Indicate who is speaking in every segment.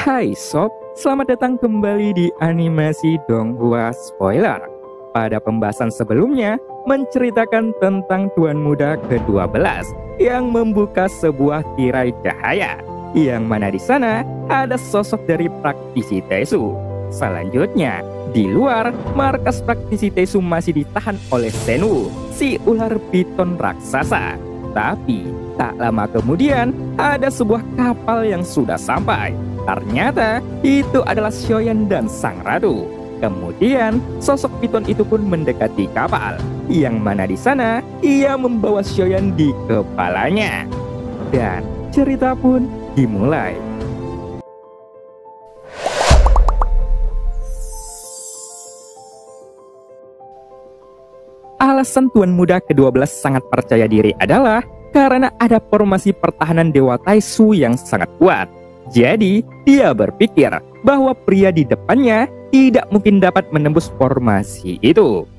Speaker 1: Hai sob, selamat datang kembali di animasi Donghua Spoiler. Pada pembahasan sebelumnya, menceritakan tentang Tuan Muda ke-12 yang membuka sebuah tirai cahaya, yang mana di sana ada sosok dari praktisi Tesu. Selanjutnya, di luar, markas praktisi Tesu masih ditahan oleh Senwu, si ular piton raksasa. Tapi, tak lama kemudian, ada sebuah kapal yang sudah sampai. Ternyata, itu adalah Shoyan dan sang ratu. Kemudian, sosok piton itu pun mendekati kapal, yang mana di sana ia membawa Shoyan di kepalanya. Dan cerita pun dimulai. Alasan Tuan Muda ke-12 sangat percaya diri adalah karena ada formasi pertahanan Dewa Taisu yang sangat kuat. Jadi, dia berpikir bahwa pria di depannya tidak mungkin dapat menembus formasi itu.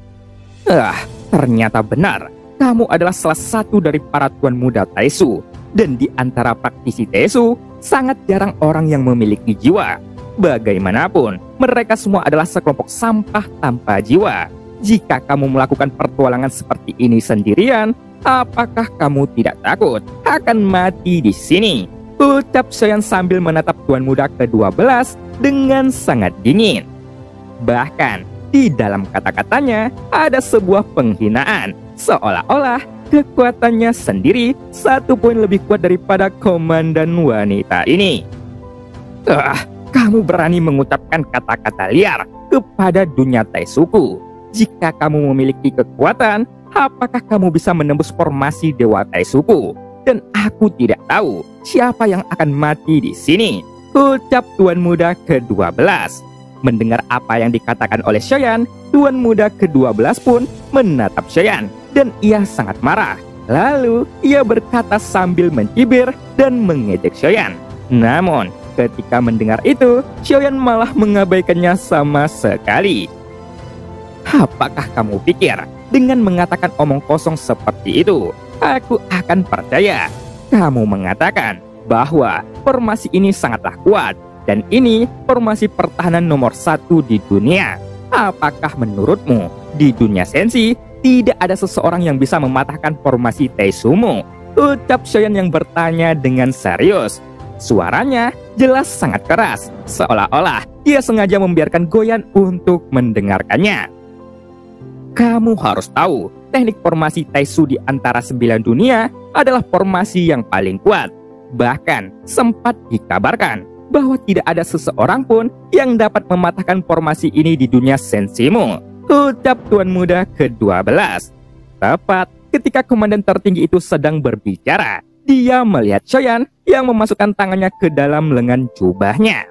Speaker 1: Ternyata benar. Kamu adalah salah satu dari para Tuan Muda Taisu. Dan di antara praktisi Taisu, sangat jarang orang yang memiliki jiwa. Bagaimanapun, mereka semua adalah sekelompok sampah tanpa jiwa. Jika kamu melakukan pertualangan seperti ini sendirian, apakah kamu tidak takut akan mati di sini? Ucap Shoyan sambil menatap Tuan Muda ke-12 dengan sangat dingin. Bahkan, di dalam kata-katanya ada sebuah penghinaan, seolah-olah kekuatannya sendiri 1 poin lebih kuat daripada komandan wanita ini. Kamu berani mengucapkan kata-kata liar kepada dunia Taisuku. Jika kamu memiliki kekuatan, apakah kamu bisa menembus formasi Dewa Taisuku? Dan aku tidak tahu siapa yang akan mati di sini, ucap Tuan Muda ke-12. Mendengar apa yang dikatakan oleh Shoyan, Tuan Muda ke-12 pun menatap Shoyan dan ia sangat marah. Lalu ia berkata sambil mencibir dan mengejek Shoyan. Namun ketika mendengar itu, Shoyan malah mengabaikannya sama sekali. Apakah kamu pikir dengan mengatakan omong kosong seperti itu, aku akan percaya? Kamu mengatakan bahwa formasi ini sangatlah kuat dan ini formasi pertahanan nomor 1 di dunia. Apakah menurutmu di dunia sensi tidak ada seseorang yang bisa mematahkan formasi Taisumu? Ucap Shoyan yang bertanya dengan serius. Suaranya jelas sangat keras, seolah-olah dia sengaja membiarkan Goyan untuk mendengarkannya. Kamu harus tahu, teknik formasi Taisu di antara 9 dunia adalah formasi yang paling kuat. Bahkan sempat dikabarkan bahwa tidak ada seseorang pun yang dapat mematahkan formasi ini di dunia sensimu, ucap Tuan Muda ke-12. Tepat ketika komandan tertinggi itu sedang berbicara, dia melihat Shoyan yang memasukkan tangannya ke dalam lengan jubahnya.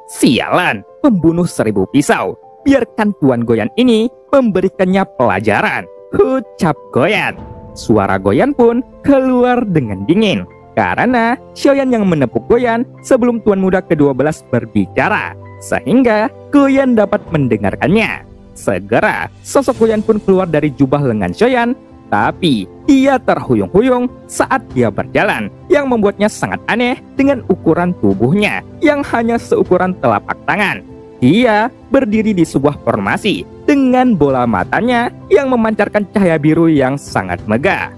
Speaker 1: Sialan, pembunuh 1000 pisau. Biarkan Tuan Goyan ini memberikannya pelajaran, ucap Goyan. Suara Goyan pun keluar dengan dingin, karena Shoyan yang menepuk Goyan sebelum Tuan Muda ke-12 berbicara, sehingga Goyan dapat mendengarkannya. Segera, sosok Goyan pun keluar dari jubah lengan Shoyan, tapi ia terhuyung-huyung saat dia berjalan, yang membuatnya sangat aneh dengan ukuran tubuhnya yang hanya seukuran telapak tangan. Dia berdiri di sebuah formasi dengan bola matanya yang memancarkan cahaya biru yang sangat megah.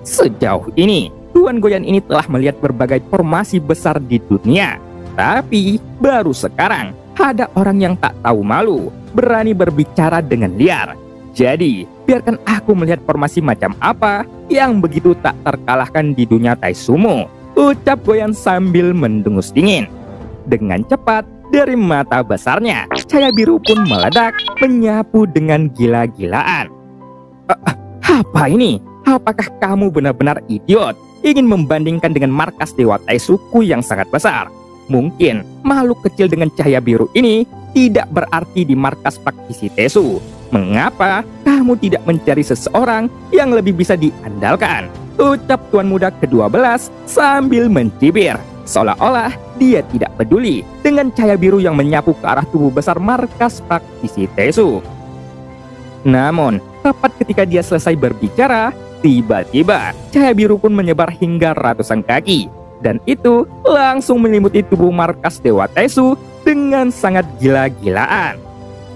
Speaker 1: Sejauh ini, Tuan Goyan ini telah melihat berbagai formasi besar di dunia. Tapi baru sekarang ada orang yang tak tahu malu berani berbicara dengan liar. Jadi, biarkan aku melihat formasi macam apa yang begitu tak terkalahkan di dunia Taisumu, ucap Goyan sambil mendengus dingin. Dengan cepat, dari mata besarnya, cahaya biru pun meledak, menyapu dengan gila-gilaan. Apa ini? Apakah kamu benar-benar idiot? Ingin membandingkan dengan markas Dewa Taisuku yang sangat besar? Mungkin makhluk kecil dengan cahaya biru ini tidak berarti di markas praktisi Tesu. Mengapa kamu tidak mencari seseorang yang lebih bisa diandalkan? Ucap Tuan Muda ke-12 sambil mencibir, seolah-olah dia tidak peduli dengan cahaya biru yang menyapu ke arah tubuh besar markas praktisi Tesu. Namun, tepat ketika dia selesai berbicara, tiba-tiba cahaya biru pun menyebar hingga ratusan kaki. Dan itu langsung menyelimuti tubuh markas Dewa Taisu dengan sangat gila-gilaan.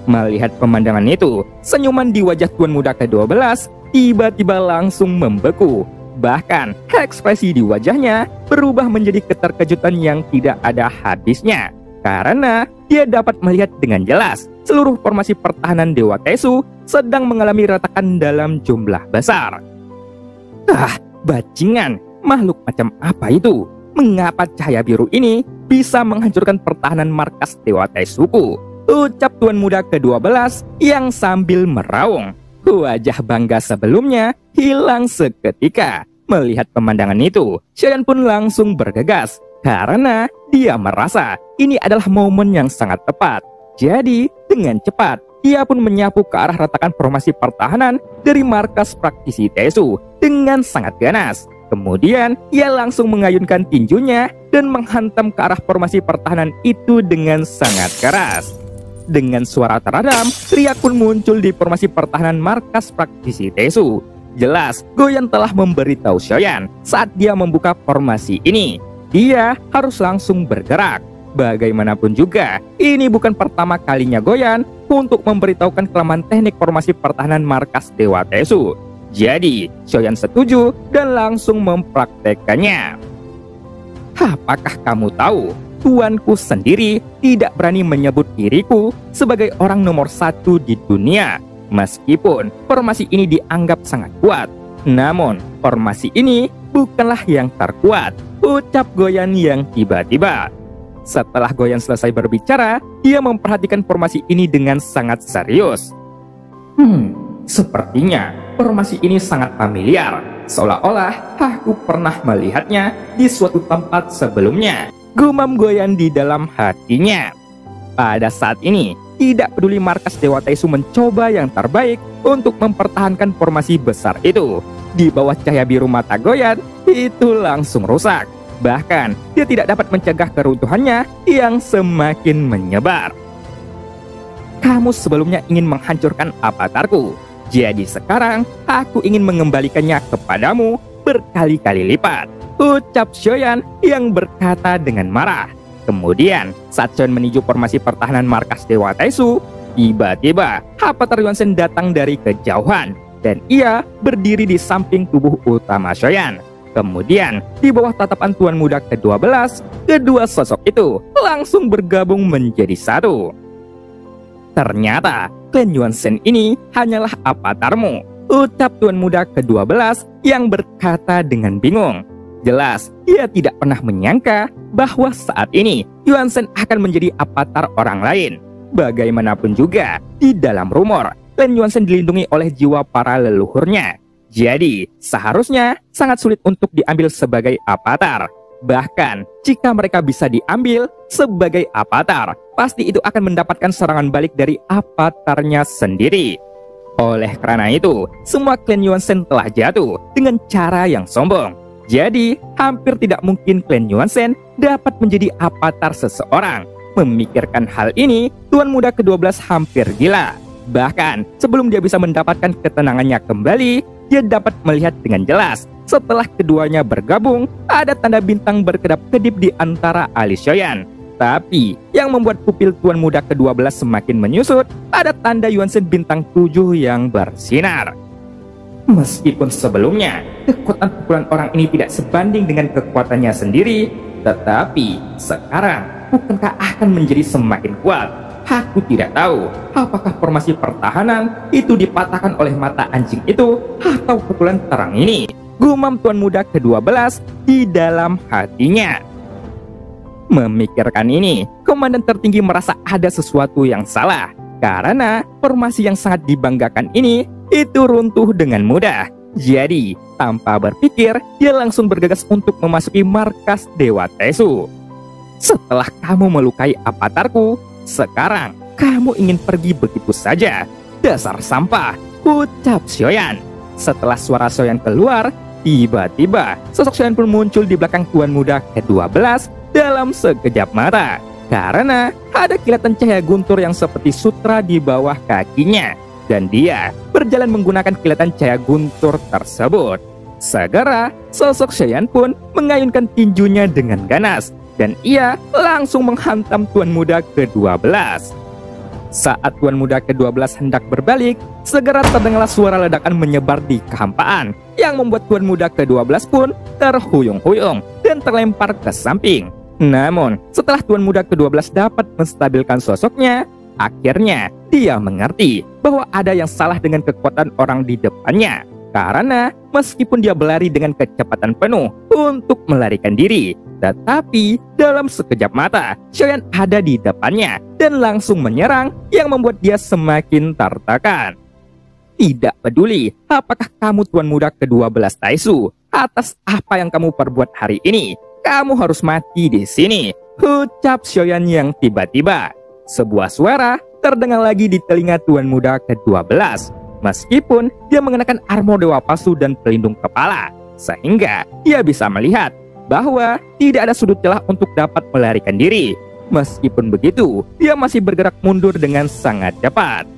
Speaker 1: Melihat pemandangan itu, senyuman di wajah tuan muda ke-12 tiba-tiba langsung membeku. Bahkan, ekspresi di wajahnya berubah menjadi keterkejutan yang tidak ada habisnya. Karena dia dapat melihat dengan jelas seluruh formasi pertahanan Dewa Taisu sedang mengalami retakan dalam jumlah besar. Bajingan, makhluk macam apa itu? Mengapa cahaya biru ini bisa menghancurkan pertahanan markas Dewa Taisuku? Ucap tuan muda ke-12 yang sambil meraung. Wajah bangga sebelumnya hilang seketika. Melihat pemandangan itu, Xiaoyan pun langsung bergegas karena dia merasa ini adalah momen yang sangat tepat. Jadi, dengan cepat, dia pun menyapu ke arah retakan formasi pertahanan dari markas praktisi Taisu dengan sangat ganas. Kemudian, ia langsung mengayunkan tinjunya dan menghantam ke arah formasi pertahanan itu dengan sangat keras. Dengan suara teradam, teriak pun muncul di formasi pertahanan markas praktisi Taisu. Jelas, Goyan telah memberitahu Xiaoyan saat dia membuka formasi ini. Dia harus langsung bergerak. Bagaimanapun juga, ini bukan pertama kalinya Goyan untuk memberitahukan kelemahan teknik formasi pertahanan markas Dewa Taisu. Jadi, Xiaoyan setuju dan langsung mempraktekkannya. Apakah kamu tahu, tuanku sendiri tidak berani menyebut diriku sebagai orang nomor 1 di dunia. Meskipun formasi ini dianggap sangat kuat, namun formasi ini bukanlah yang terkuat, ucap Goyan yang tiba-tiba. Setelah Goyan selesai berbicara, dia memperhatikan formasi ini dengan sangat serius. Sepertinya formasi ini sangat familiar, seolah-olah aku pernah melihatnya di suatu tempat sebelumnya, gumam Goyan di dalam hatinya. Pada saat ini, tidak peduli markas Dewa Taisu mencoba yang terbaik untuk mempertahankan formasi besar itu. Di bawah cahaya biru mata Goyan, itu langsung rusak. Bahkan, dia tidak dapat mencegah keruntuhannya yang semakin menyebar. Kamu sebelumnya ingin menghancurkan avatarku. Jadi sekarang, aku ingin mengembalikannya kepadamu berkali-kali lipat, ucap Xiaoyan yang berkata dengan marah. Kemudian, saat Xiaoyan menuju formasi pertahanan markas Dewa Taisu, tiba-tiba Avatar Yuanzhen datang dari kejauhan dan ia berdiri di samping tubuh utama Xiaoyan. Kemudian, di bawah tatapan tuan muda ke-12, kedua sosok itu langsung bergabung menjadi satu. Ternyata, klan Yuanzhen ini hanyalah avatarmu, ucap tuan muda ke-12 yang berkata dengan bingung. Jelas, ia tidak pernah menyangka bahwa saat ini Yuanzhen akan menjadi avatar orang lain. Bagaimanapun juga, di dalam rumor, klan Yuanzhen dilindungi oleh jiwa para leluhurnya. Jadi, seharusnya sangat sulit untuk diambil sebagai avatar. Bahkan, jika mereka bisa diambil sebagai avatar, pasti itu akan mendapatkan serangan balik dari avatarnya sendiri. Oleh karena itu, semua klan Yuanzhen telah jatuh dengan cara yang sombong. Jadi, hampir tidak mungkin klan Yuanzhen dapat menjadi avatar seseorang. Memikirkan hal ini, tuan muda ke-12 hampir gila. Bahkan, sebelum dia bisa mendapatkan ketenangannya kembali, dia dapat melihat dengan jelas. Setelah keduanya bergabung, ada tanda bintang berkedap-kedip di antara alis Xiaoyan. Tapi, yang membuat pupil tuan muda ke-12 semakin menyusut, ada tanda Yuanzhen bintang 7 yang bersinar. Meskipun sebelumnya, kekuatan pukulan orang ini tidak sebanding dengan kekuatannya sendiri, tetapi sekarang, bukankah akan menjadi semakin kuat? Aku tidak tahu apakah formasi pertahanan itu dipatahkan oleh mata anjing itu atau pukulan terang ini, gumam tuan muda ke-12 di dalam hatinya. Memikirkan ini, komandan tertinggi merasa ada sesuatu yang salah karena formasi yang sangat dibanggakan ini itu runtuh dengan mudah. Jadi, tanpa berpikir, dia langsung bergegas untuk memasuki markas Dewa Taisu. Setelah kamu melukai avatarku, sekarang kamu ingin pergi begitu saja. Dasar sampah, ucap Xiaoyan. Setelah suara Xiaoyan keluar, tiba-tiba sosok Xiaoyan pun muncul di belakang tuan muda ke-12 dalam sekejap mata. Karena ada kilatan cahaya guntur yang seperti sutra di bawah kakinya. Dan dia berjalan menggunakan kilatan cahaya guntur tersebut. Segera, sosok Xiaoyan pun mengayunkan tinjunya dengan ganas, dan ia langsung menghantam tuan muda ke-12. Saat tuan muda ke-12 hendak berbalik, segera terdengar suara ledakan menyebar di kehampaan, yang membuat tuan muda ke-12 pun terhuyung-huyung dan terlempar ke samping. Namun, setelah tuan muda ke-12 dapat menstabilkan sosoknya, akhirnya dia mengerti bahwa ada yang salah dengan kekuatan orang di depannya. Karena meskipun dia berlari dengan kecepatan penuh untuk melarikan diri, tetapi dalam sekejap mata, Xiaoyan ada di depannya dan langsung menyerang yang membuat dia semakin tertekan. Tidak peduli apakah kamu tuan muda ke-12 Taisu, atas apa yang kamu perbuat hari ini, kamu harus mati di sini, ucap Xiaoyan yang tiba-tiba. Sebuah suara terdengar lagi di telinga tuan muda ke-12. Meskipun dia mengenakan armor dewa palsu dan pelindung kepala, sehingga dia bisa melihat bahwa tidak ada sudut celah untuk dapat melarikan diri. Meskipun begitu, dia masih bergerak mundur dengan sangat cepat.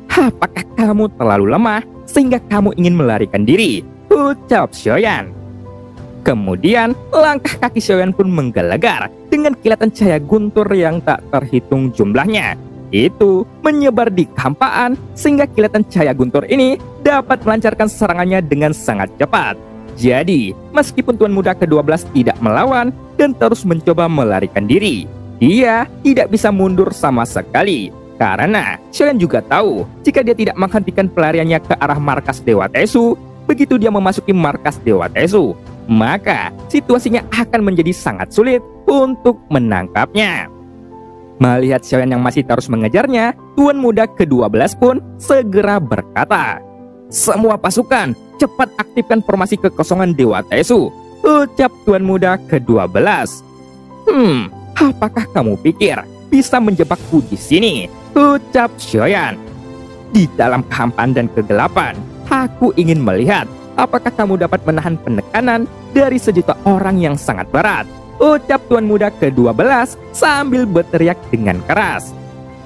Speaker 1: Apakah kamu terlalu lemah sehingga kamu ingin melarikan diri? Ucap Xiaoyan. Kemudian, langkah kaki Xiaoyan pun menggelegar dengan kilatan cahaya guntur yang tak terhitung jumlahnya. Itu menyebar di kehampaan sehingga kilatan cahaya guntur ini dapat melancarkan serangannya dengan sangat cepat. Jadi, meskipun tuan muda ke-12 tidak melawan dan terus mencoba melarikan diri, dia tidak bisa mundur sama sekali. Karena Xiaoyan juga tahu jika dia tidak menghentikan pelariannya ke arah markas Dewa Taisu, begitu dia memasuki markas Dewa Taisu, maka situasinya akan menjadi sangat sulit untuk menangkapnya. Melihat Xiaoyan yang masih terus mengejarnya, tuan muda ke-12 pun segera berkata, "Semua pasukan, cepat aktifkan formasi kekosongan Dewa Taisu," ucap tuan muda ke-12. Apakah kamu pikir bisa menjebakku di sini?" ucap Xiaoyan. "Di dalam kehampaan dan kegelapan, aku ingin melihat apakah kamu dapat menahan penekanan dari sejuta orang yang sangat berat," ucap tuan muda ke-12 sambil berteriak dengan keras.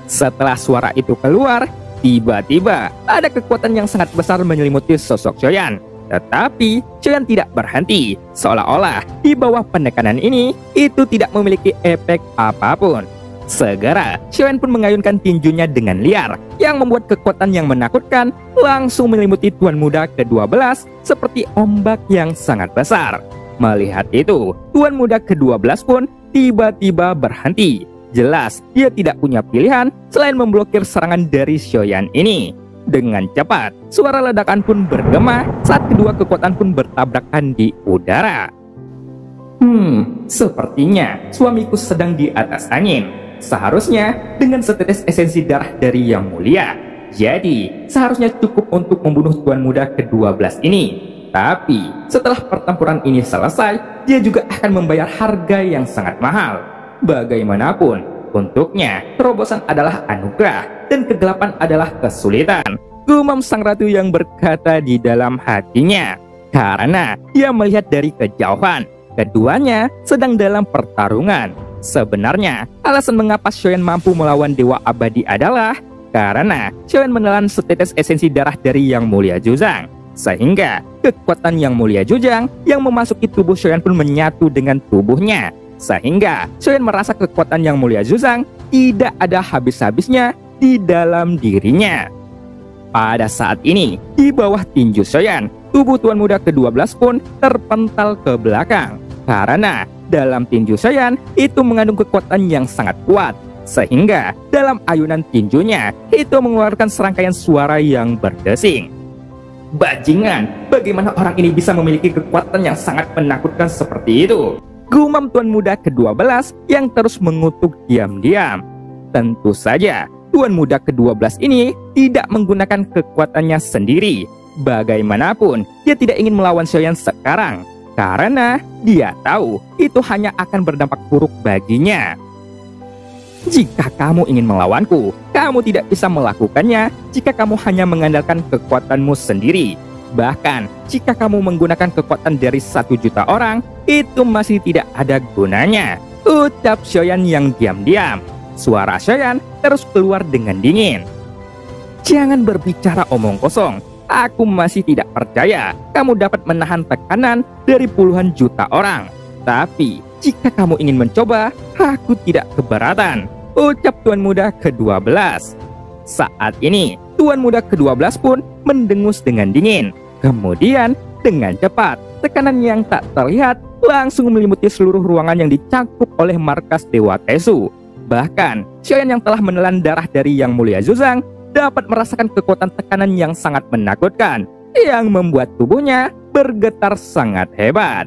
Speaker 1: Setelah suara itu keluar, tiba-tiba ada kekuatan yang sangat besar menyelimuti sosok Xiaoyan. Tetapi Xiaoyan tidak berhenti, seolah-olah di bawah penekanan ini itu tidak memiliki efek apapun. Segera Xiaoyan pun mengayunkan tinjunya dengan liar, yang membuat kekuatan yang menakutkan langsung menyelimuti tuan muda ke-12 seperti ombak yang sangat besar. Melihat itu, tuan muda ke-12 pun tiba-tiba berhenti. Jelas, dia tidak punya pilihan selain memblokir serangan dari Xiaoyan ini. Dengan cepat, suara ledakan pun bergema saat kedua kekuatan pun bertabrakan di udara. Sepertinya suamiku sedang di atas angin. Seharusnya dengan setetes esensi darah dari Yang Mulia. Jadi, seharusnya cukup untuk membunuh tuan muda ke-12 ini. Tapi, setelah pertempuran ini selesai, dia juga akan membayar harga yang sangat mahal. Bagaimanapun, untuknya, terobosan adalah anugerah dan kegelapan adalah kesulitan, gumam sang ratu yang berkata di dalam hatinya. Karena dia melihat dari kejauhan, keduanya sedang dalam pertarungan. Sebenarnya, alasan mengapa Xiaoyan mampu melawan Dewa Abadi adalah karena Xiaoyan menelan setetes esensi darah dari Yang Mulia Zhujiang. Sehingga kekuatan Yang Mulia Zhujiang yang memasuki tubuh Xiaoyan pun menyatu dengan tubuhnya. Sehingga Xiaoyan merasa kekuatan Yang Mulia Zhujiang tidak ada habis-habisnya di dalam dirinya. Pada saat ini, di bawah tinju Xiaoyan, tubuh tuan muda ke-12 pun terpental ke belakang. Karena dalam tinju Xiaoyan itu mengandung kekuatan yang sangat kuat. Sehingga dalam ayunan tinjunya itu mengeluarkan serangkaian suara yang berdesing. Bajingan, bagaimana orang ini bisa memiliki kekuatan yang sangat menakutkan seperti itu? Gumam tuan muda ke-12 yang terus mengutuk diam-diam. Tentu saja, tuan muda ke-12 ini tidak menggunakan kekuatannya sendiri. Bagaimanapun, dia tidak ingin melawan Xiaoyan sekarang. Karena dia tahu itu hanya akan berdampak buruk baginya. Jika kamu ingin melawanku, kamu tidak bisa melakukannya jika kamu hanya mengandalkan kekuatanmu sendiri. Bahkan, jika kamu menggunakan kekuatan dari 1 juta orang, itu masih tidak ada gunanya, ucap Xiaoyan yang diam-diam. Suara Xiaoyan terus keluar dengan dingin. Jangan berbicara omong kosong. aku masih tidak percaya kamu dapat menahan tekanan dari puluhan juta orang. Tapi, jika kamu ingin mencoba, aku tidak keberatan, ucap Tuan Muda ke-12. Saat ini, Tuan Muda ke-12 pun mendengus dengan dingin. Kemudian, dengan cepat, tekanan yang tak terlihat langsung meliputi seluruh ruangan yang dicakup oleh markas Dewa Tesu. Bahkan, Xiaoyan yang telah menelan darah dari Yang Mulia Zuzang dapat merasakan kekuatan tekanan yang sangat menakutkan, yang membuat tubuhnya bergetar sangat hebat.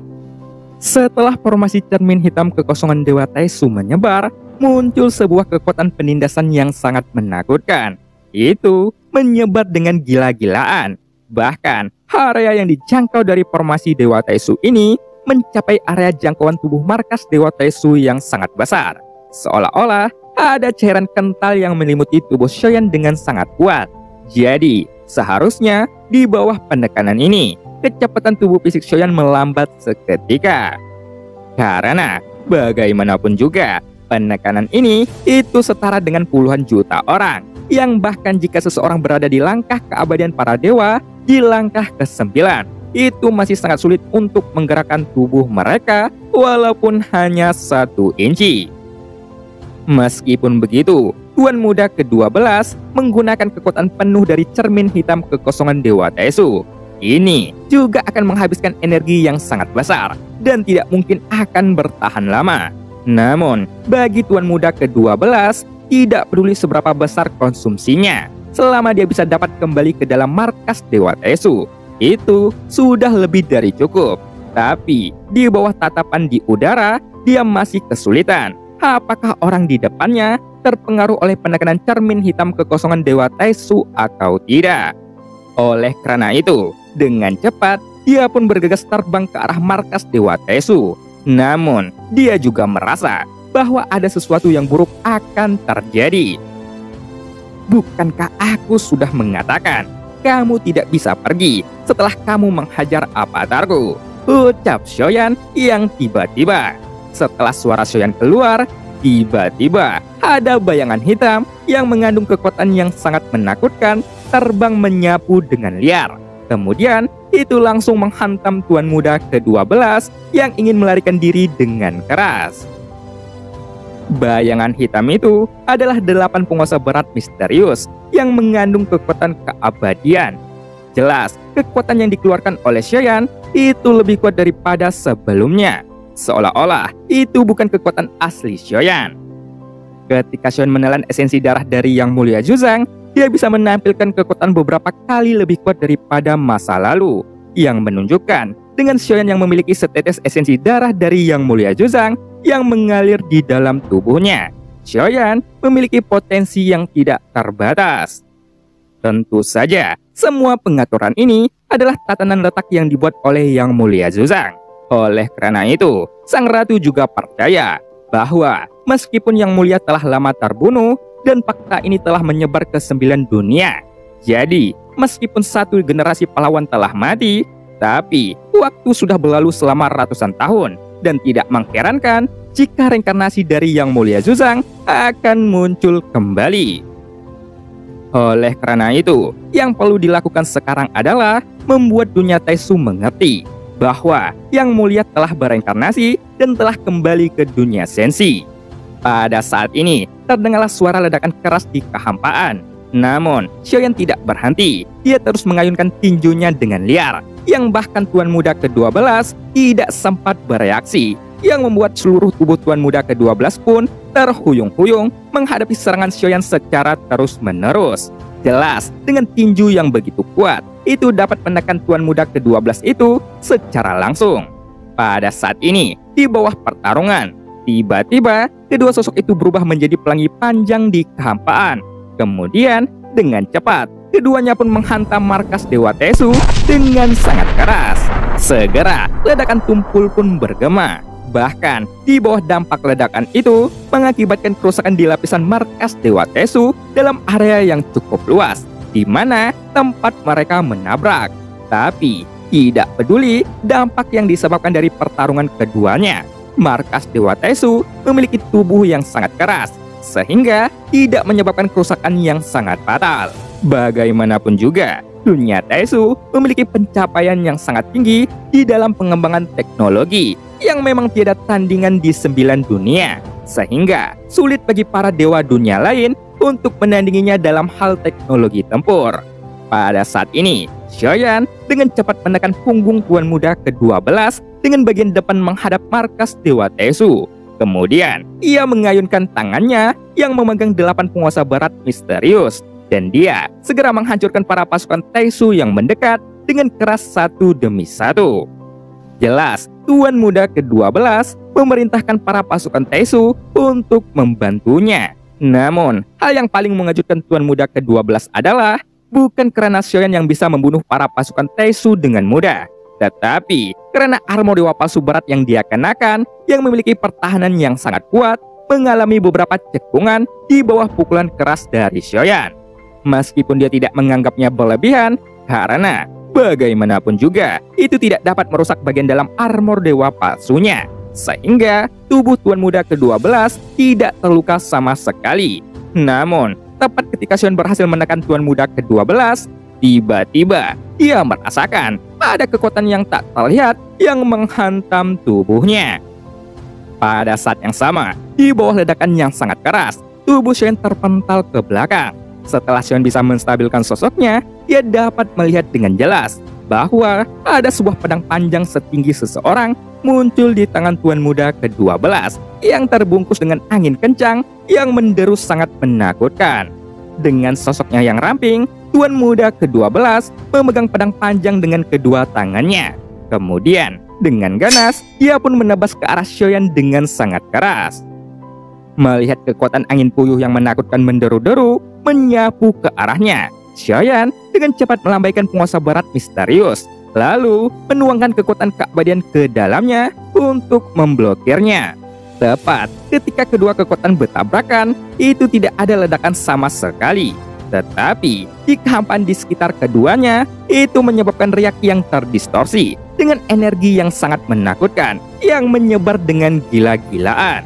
Speaker 1: Setelah formasi cermin hitam kekosongan Dewa Tesu menyebar, muncul sebuah kekuatan penindasan yang sangat menakutkan. Itu menyebar dengan gila-gilaan. Bahkan, area yang dijangkau dari formasi Dewa Tesu ini mencapai area jangkauan tubuh markas Dewa Tesu yang sangat besar. Seolah-olah ada cairan kental yang menyelimuti tubuh Xiaoyan dengan sangat kuat. Jadi, seharusnya di bawah penekanan ini, kecepatan tubuh fisik Xiaoyan melambat seketika. Karena bagaimanapun juga, penekanan ini itu setara dengan puluhan juta orang, yang bahkan jika seseorang berada di langkah keabadian para dewa, di langkah ke-9, itu masih sangat sulit untuk menggerakkan tubuh mereka walaupun hanya 1 inci. Meskipun begitu, Tuan Muda ke-12 menggunakan kekuatan penuh dari cermin hitam kekosongan Dewa Tesu. Ini juga akan menghabiskan energi yang sangat besar dan tidak mungkin akan bertahan lama. Namun, bagi Tuan Muda ke-12, tidak peduli seberapa besar konsumsinya, selama dia bisa dapat kembali ke dalam markas Dewa Tesu, itu sudah lebih dari cukup. Tapi, di bawah tatapan di udara, dia masih kesulitan. Apakah orang di depannya terpengaruh oleh penekanan cermin hitam kekosongan Dewa Tesu atau tidak? Oleh karena itu, dengan cepat, dia pun bergegas terbang ke arah markas Dewa Tesu. Namun, dia juga merasa bahwa ada sesuatu yang buruk akan terjadi. Bukankah aku sudah mengatakan, kamu tidak bisa pergi setelah kamu menghajar avatarku? Ucap Xiaoyan yang tiba-tiba. Setelah suara Xiaoyan keluar, tiba-tiba ada bayangan hitam yang mengandung kekuatan yang sangat menakutkan terbang menyapu dengan liar. Kemudian, itu langsung menghantam Tuan Muda ke-12 yang ingin melarikan diri dengan keras. Bayangan hitam itu adalah 8 penguasa berat misterius yang mengandung kekuatan keabadian. Jelas, kekuatan yang dikeluarkan oleh Xiaoyan itu lebih kuat daripada sebelumnya. Seolah-olah itu bukan kekuatan asli Xiaoyan. Ketika Xiaoyan menelan esensi darah dari Yang Mulia Zuzang, dia bisa menampilkan kekuatan beberapa kali lebih kuat daripada masa lalu, yang menunjukkan dengan Xiaoyan yang memiliki setetes esensi darah dari Yang Mulia Zuzang yang mengalir di dalam tubuhnya. Xiaoyan memiliki potensi yang tidak terbatas. Tentu saja, semua pengaturan ini adalah tatanan letak yang dibuat oleh Yang Mulia Zuzang. Oleh karena itu, Sang Ratu juga percaya bahwa meskipun Yang Mulia telah lama terbunuh dan fakta ini telah menyebar ke 9 dunia, jadi meskipun 1 generasi pahlawan telah mati, tapi waktu sudah berlalu selama ratusan tahun dan tidak mengherankan jika reinkarnasi dari Yang Mulia Zuzang akan muncul kembali. Oleh karena itu, yang perlu dilakukan sekarang adalah membuat dunia Tesu mengerti bahwa Yang Mulia telah bereinkarnasi dan telah kembali ke dunia sensi. Pada saat ini, terdengarlah suara ledakan keras di kehampaan. Namun, Xiaoyan tidak berhenti. Dia terus mengayunkan tinjunya dengan liar, yang bahkan Tuan Muda ke-12 tidak sempat bereaksi, yang membuat seluruh tubuh Tuan Muda ke-12 pun terhuyung-huyung menghadapi serangan Xiaoyan secara terus-menerus. Jelas, dengan tinju yang begitu kuat, itu dapat menekan Tuan Muda ke-12 itu secara langsung. Pada saat ini, di bawah pertarungan, tiba-tiba kedua sosok itu berubah menjadi pelangi panjang di kehampaan. Kemudian, dengan cepat, keduanya pun menghantam markas Dewa Tesu dengan sangat keras. Segera, ledakan tumpul pun bergema. Bahkan, di bawah dampak ledakan itu, mengakibatkan kerusakan di lapisan markas Dewa Tesu dalam area yang cukup luas, di mana tempat mereka menabrak. Tapi, tidak peduli dampak yang disebabkan dari pertarungan keduanya, markas Dewa Tesu memiliki tubuh yang sangat keras, sehingga tidak menyebabkan kerusakan yang sangat fatal. Bagaimanapun juga, dunia Taesu memiliki pencapaian yang sangat tinggi di dalam pengembangan teknologi yang memang tiada tandingan di 9 dunia, sehingga sulit bagi para dewa dunia lain untuk menandinginya dalam hal teknologi tempur. Pada saat ini, Xiaoyan dengan cepat menekan punggung Tuan Muda ke-12 dengan bagian depan menghadap markas Dewa Taesu. Kemudian, ia mengayunkan tangannya yang memegang 8 penguasa barat misterius, dan dia segera menghancurkan para pasukan Taesu yang mendekat dengan keras satu demi satu. Jelas, Tuan Muda ke-12 memerintahkan para pasukan Taesu untuk membantunya. Namun, hal yang paling mengejutkan Tuan Muda ke-12 adalah bukan karena Xiaoyan yang bisa membunuh para pasukan Taesu dengan mudah, tetapi karena armor dewa palsu barat yang dia kenakan yang memiliki pertahanan yang sangat kuat mengalami beberapa cekungan di bawah pukulan keras dari Xiaoyan. Meskipun dia tidak menganggapnya berlebihan, karena bagaimanapun juga itu tidak dapat merusak bagian dalam armor dewa palsunya, sehingga tubuh Tuan Muda ke-12 tidak terluka sama sekali. Namun, tepat ketika Xiaoyan berhasil menekan Tuan Muda ke-12, tiba-tiba dia merasakan ada kekuatan yang tak terlihat yang menghantam tubuhnya. Pada saat yang sama, di bawah ledakan yang sangat keras, tubuh Xiaoyan terpental ke belakang. Setelah Xiaoyan bisa menstabilkan sosoknya, dia dapat melihat dengan jelas bahwa ada sebuah pedang panjang setinggi seseorang muncul di tangan Tuan Muda ke-12 yang terbungkus dengan angin kencang yang menderu sangat menakutkan. Dengan sosoknya yang ramping, Tuan Muda ke-12 memegang pedang panjang dengan kedua tangannya. Kemudian, dengan ganas, dia pun menebas ke arah Xiaoyan dengan sangat keras. Melihat kekuatan angin puyuh yang menakutkan menderu-deru menyapu ke arahnya, Xiaoyan dengan cepat melambaikan penguasa barat misterius, lalu menuangkan kekuatan keabadian ke dalamnya untuk memblokirnya. Tepat ketika kedua kekuatan bertabrakan, itu tidak ada ledakan sama sekali. Tetapi, di kehampaan di sekitar keduanya, itu menyebabkan riak yang terdistorsi dengan energi yang sangat menakutkan yang menyebar dengan gila-gilaan.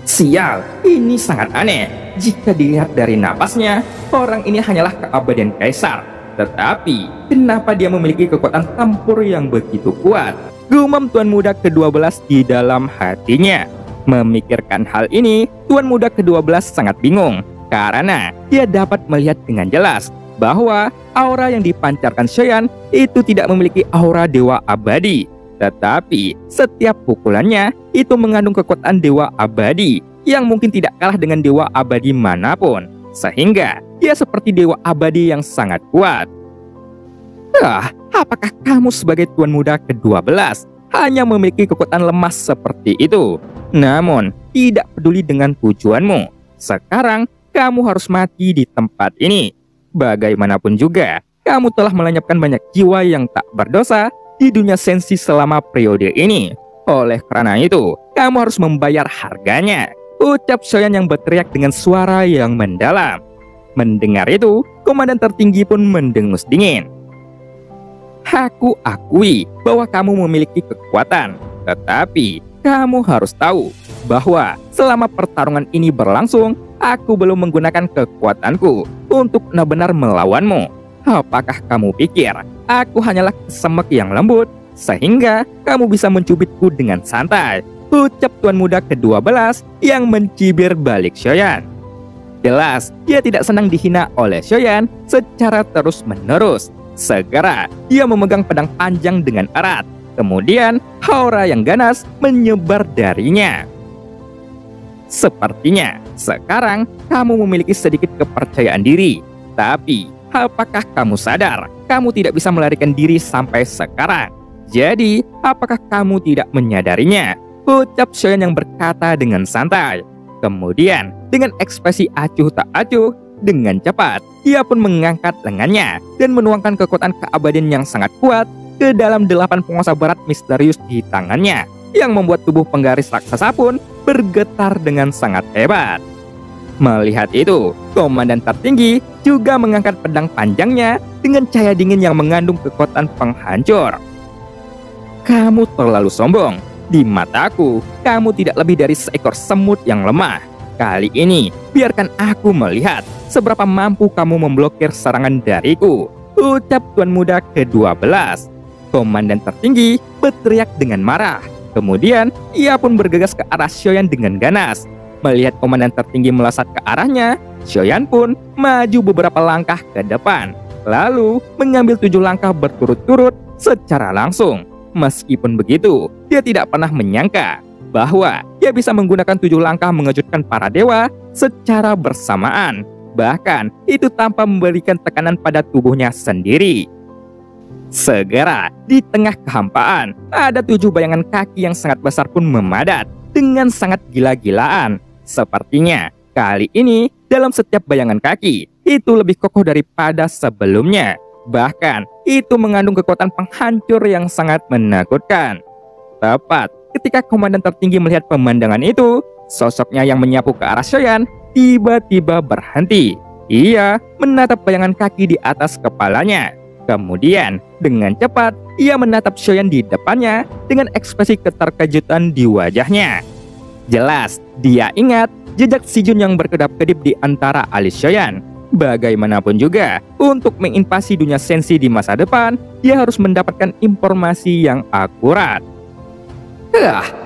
Speaker 1: Sial, ini sangat aneh. Jika dilihat dari napasnya, orang ini hanyalah keabadian kaisar. Tetapi, kenapa dia memiliki kekuatan tempur yang begitu kuat? Gumam Tuan Muda ke-12 di dalam hatinya. Memikirkan hal ini, Tuan Muda ke-12 sangat bingung, karena dia dapat melihat dengan jelas bahwa aura yang dipancarkan Xiaoyan itu tidak memiliki aura dewa abadi. Tetapi setiap pukulannya itu mengandung kekuatan dewa abadi yang mungkin tidak kalah dengan dewa abadi manapun, sehingga dia seperti dewa abadi yang sangat kuat. Apakah kamu sebagai Tuan Muda ke-12 hanya memiliki kekuatan lemah seperti itu? Namun tidak peduli dengan tujuanmu. Sekarang kamu harus mati di tempat ini. Bagaimanapun juga, kamu telah melenyapkan banyak jiwa yang tak berdosa di dunia sensi selama periode ini. Oleh karena itu, kamu harus membayar harganya, ucap Xiaoyan yang berteriak dengan suara yang mendalam. Mendengar itu, komandan tertinggi pun mendengus dingin. Aku akui bahwa kamu memiliki kekuatan, tetapi kamu harus tahu bahwa selama pertarungan ini berlangsung, aku belum menggunakan kekuatanku untuk benar-benar melawanmu. Apakah kamu pikir aku hanyalah semek yang lembut sehingga kamu bisa mencubitku dengan santai? Ucap Tuan Muda ke-12 yang mencibir balik Xiaoyan. Jelas, dia tidak senang dihina oleh Xiaoyan secara terus-menerus. Segera, dia memegang pedang panjang dengan erat. Kemudian, aura yang ganas menyebar darinya. Sepertinya, sekarang kamu memiliki sedikit kepercayaan diri. Tapi, apakah kamu sadar kamu tidak bisa melarikan diri sampai sekarang? Jadi, apakah kamu tidak menyadarinya? Ucap Xiaoyan yang berkata dengan santai. Kemudian, dengan ekspresi acuh tak acuh, dengan cepat, ia pun mengangkat lengannya dan menuangkan kekuatan keabadian yang sangat kuat ke dalam 8 penguasa barat misterius di tangannya, yang membuat tubuh penggaris raksasa pun bergetar dengan sangat hebat. Melihat itu, komandan tertinggi juga mengangkat pedang panjangnya dengan cahaya dingin yang mengandung kekuatan penghancur. Kamu terlalu sombong. Di mataku, kamu tidak lebih dari seekor semut yang lemah. Kali ini, biarkan aku melihat seberapa mampu kamu memblokir serangan dariku. ucap Tuan Muda ke-12. Komandan tertinggi berteriak dengan marah. Kemudian, ia pun bergegas ke arah Xiaoyan dengan ganas. Melihat komandan tertinggi melesat ke arahnya, Xiaoyan pun maju beberapa langkah ke depan, lalu mengambil 7 langkah berturut-turut secara langsung. Meskipun begitu, dia tidak pernah menyangka bahwa dia bisa menggunakan 7 langkah mengejutkan para dewa secara bersamaan. Bahkan, itu tanpa memberikan tekanan pada tubuhnya sendiri. Segera, di tengah kehampaan, ada 7 bayangan kaki yang sangat besar pun memadat dengan sangat gila-gilaan. Sepertinya, kali ini dalam setiap bayangan kaki, itu lebih kokoh daripada sebelumnya. Bahkan, itu mengandung kekuatan penghancur yang sangat menakutkan. Tepat ketika komandan tertinggi melihat pemandangan itu, sosoknya yang menyapu ke arah Xiaoyan tiba-tiba berhenti. Ia menatap bayangan kaki di atas kepalanya. Kemudian, dengan cepat, ia menatap Xiaoyan di depannya dengan ekspresi keterkejutan di wajahnya. Jelas, dia ingat jejak Si Jun yang berkedap-kedip di antara alis Xiaoyan. Bagaimanapun juga, untuk menginvasi dunia sensi di masa depan, dia harus mendapatkan informasi yang akurat.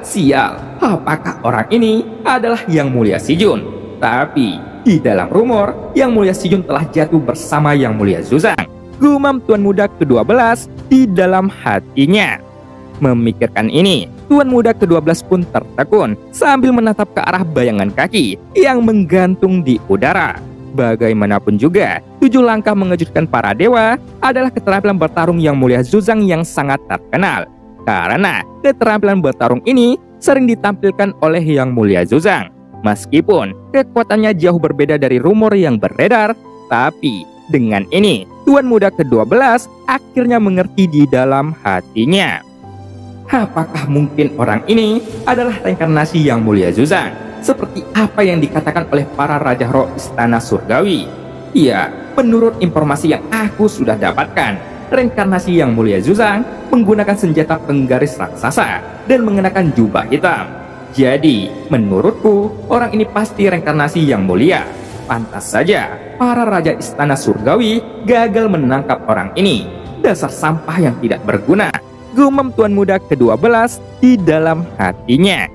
Speaker 1: Sial, apakah orang ini adalah Yang Mulia Si Jun? Tapi, di dalam rumor, Yang Mulia Si Jun telah jatuh bersama Yang Mulia Zuzang. Gumam Tuan Muda ke-12 di dalam hatinya. Memikirkan ini, Tuan Muda ke-12 pun tertekun sambil menatap ke arah bayangan kaki yang menggantung di udara. Bagaimanapun juga, 7 langkah mengejutkan para dewa adalah keterampilan bertarung Yang Mulia Zuzang yang sangat terkenal. Karena keterampilan bertarung ini sering ditampilkan oleh Yang Mulia Zuzang. Meskipun kekuatannya jauh berbeda dari rumor yang beredar, tapi dengan ini, Tuan Muda ke-12 akhirnya mengerti di dalam hatinya. Apakah mungkin orang ini adalah reinkarnasi Yang Mulia Zuzang? Seperti apa yang dikatakan oleh para Raja Roh Istana Surgawi? Ya, menurut informasi yang aku sudah dapatkan, reinkarnasi Yang Mulia Zuzang menggunakan senjata penggaris raksasa dan mengenakan jubah hitam. Jadi, menurutku, orang ini pasti reinkarnasi Yang Mulia. Pantas saja, para Raja Istana Surgawi gagal menangkap orang ini. Dasar sampah yang tidak berguna, gumam Tuan Muda ke-12 di dalam hatinya.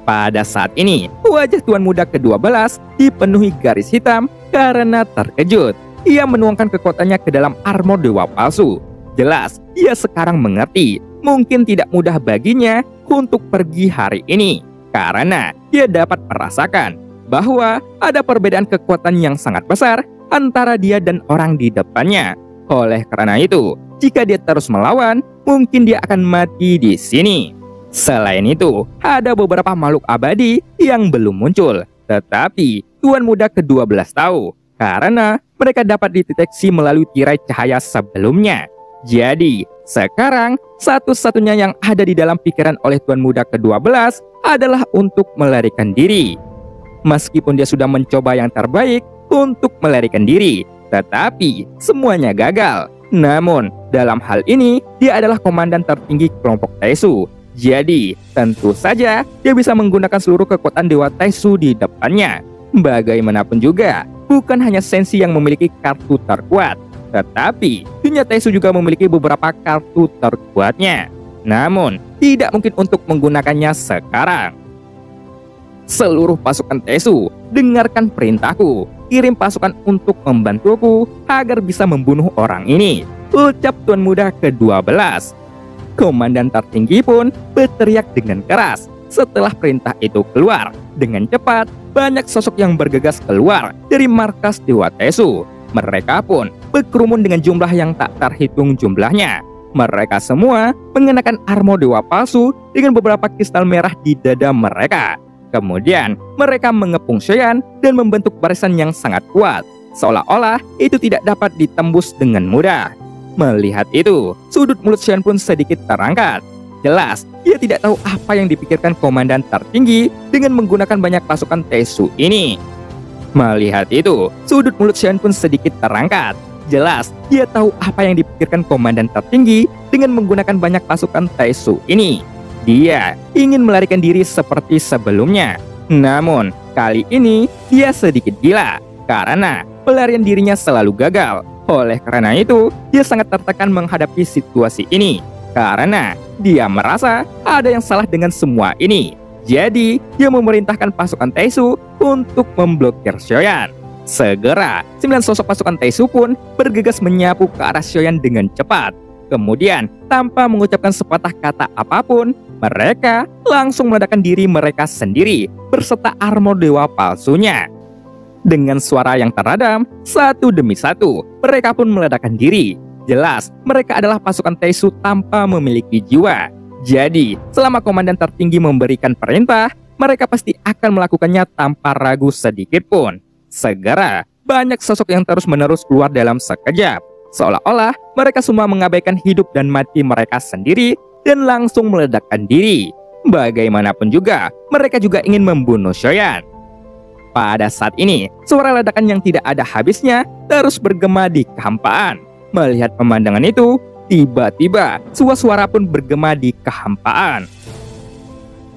Speaker 1: Pada saat ini, wajah Tuan Muda ke-12 dipenuhi garis hitam karena terkejut. Ia menuangkan kekuatannya ke dalam armor dewa palsu. Jelas, ia sekarang mengerti mungkin tidak mudah baginya untuk pergi hari ini, karena dia dapat merasakan bahwa ada perbedaan kekuatan yang sangat besar antara dia dan orang di depannya. Oleh karena itu, jika dia terus melawan, mungkin dia akan mati di sini. Selain itu, ada beberapa makhluk abadi yang belum muncul, tetapi Tuan Muda ke-12 tahu karena mereka dapat dideteksi melalui tirai cahaya sebelumnya. Jadi, sekarang satu-satunya yang ada di dalam pikiran oleh Tuan Muda ke-12 adalah untuk melarikan diri. Meskipun dia sudah mencoba yang terbaik untuk melarikan diri, tetapi semuanya gagal. Namun, dalam hal ini, dia adalah komandan tertinggi kelompok Taisu. Jadi, tentu saja dia bisa menggunakan seluruh kekuatan Dewa Taisu di depannya. Bagaimanapun juga, bukan hanya Sensi yang memiliki kartu terkuat, tetapi dunia Taisu juga memiliki beberapa kartu terkuatnya. Namun, tidak mungkin untuk menggunakannya sekarang. Seluruh pasukan Taisu, dengarkan perintahku. Kirim pasukan untuk membantuku agar bisa membunuh orang ini, ucap Tuan Muda ke-12. Komandan tertinggi pun berteriak dengan keras. Setelah perintah itu keluar, dengan cepat banyak sosok yang bergegas keluar dari markas Dewa Taisu. Mereka pun berkerumun dengan jumlah yang tak terhitung jumlahnya. Mereka semua mengenakan armor dewa palsu dengan beberapa kristal merah di dada mereka. Kemudian, mereka mengepung Xiaoyan dan membentuk barisan yang sangat kuat, seolah-olah itu tidak dapat ditembus dengan mudah. Melihat itu, sudut mulut Xiaoyan pun sedikit terangkat. Jelas, dia tidak tahu apa yang dipikirkan komandan tertinggi dengan menggunakan banyak pasukan Taisu ini. Melihat itu, sudut mulut Xiaoyan pun sedikit terangkat. Jelas, dia tahu apa yang dipikirkan komandan tertinggi dengan menggunakan banyak pasukan Taisu ini. Dia ingin melarikan diri seperti sebelumnya. Namun, kali ini dia sedikit gila karena pelarian dirinya selalu gagal. Oleh karena itu, dia sangat tertekan menghadapi situasi ini. Karena dia merasa ada yang salah dengan semua ini. Jadi, dia memerintahkan pasukan Taesu untuk memblokir Xiaoyan. Segera, 9 sosok pasukan Taesu pun bergegas menyapu ke arah Xiaoyan dengan cepat. Kemudian, tanpa mengucapkan sepatah kata apapun, mereka langsung meledakkan diri mereka sendiri berserta armor dewa palsunya. Dengan suara yang teradam, satu demi satu, mereka pun meledakkan diri. Jelas, mereka adalah pasukan Taesu tanpa memiliki jiwa. Jadi, selama komandan tertinggi memberikan perintah, mereka pasti akan melakukannya tanpa ragu sedikit pun. Segera, banyak sosok yang terus-menerus keluar dalam sekejap. Seolah-olah mereka semua mengabaikan hidup dan mati mereka sendiri dan langsung meledakkan diri. Bagaimanapun juga, mereka juga ingin membunuh Xiaoyan. Pada saat ini, suara ledakan yang tidak ada habisnya terus bergema di kehampaan. Melihat pemandangan itu, tiba-tiba sebuah suara pun bergema di kehampaan.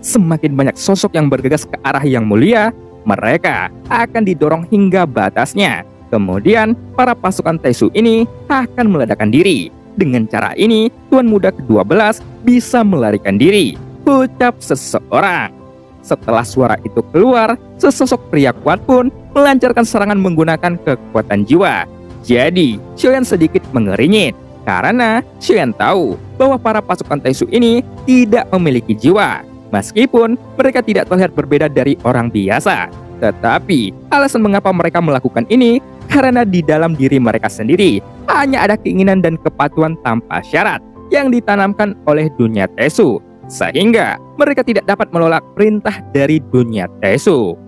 Speaker 1: Semakin banyak sosok yang bergegas ke arah yang mulia, mereka akan didorong hingga batasnya. Kemudian, para pasukan Taesu ini akan meledakkan diri. Dengan cara ini, Tuan Muda ke-12 bisa melarikan diri, ucap seseorang. Setelah suara itu keluar, sesosok pria kuat pun melancarkan serangan menggunakan kekuatan jiwa. Jadi, Xiaoyan sedikit mengeringit karena Xiaoyan tahu bahwa para pasukan Taesu ini tidak memiliki jiwa. Meskipun mereka tidak terlihat berbeda dari orang biasa, tetapi alasan mengapa mereka melakukan ini karena di dalam diri mereka sendiri hanya ada keinginan dan kepatuhan tanpa syarat yang ditanamkan oleh dunia Taesu, sehingga mereka tidak dapat menolak perintah dari dunia Taesu.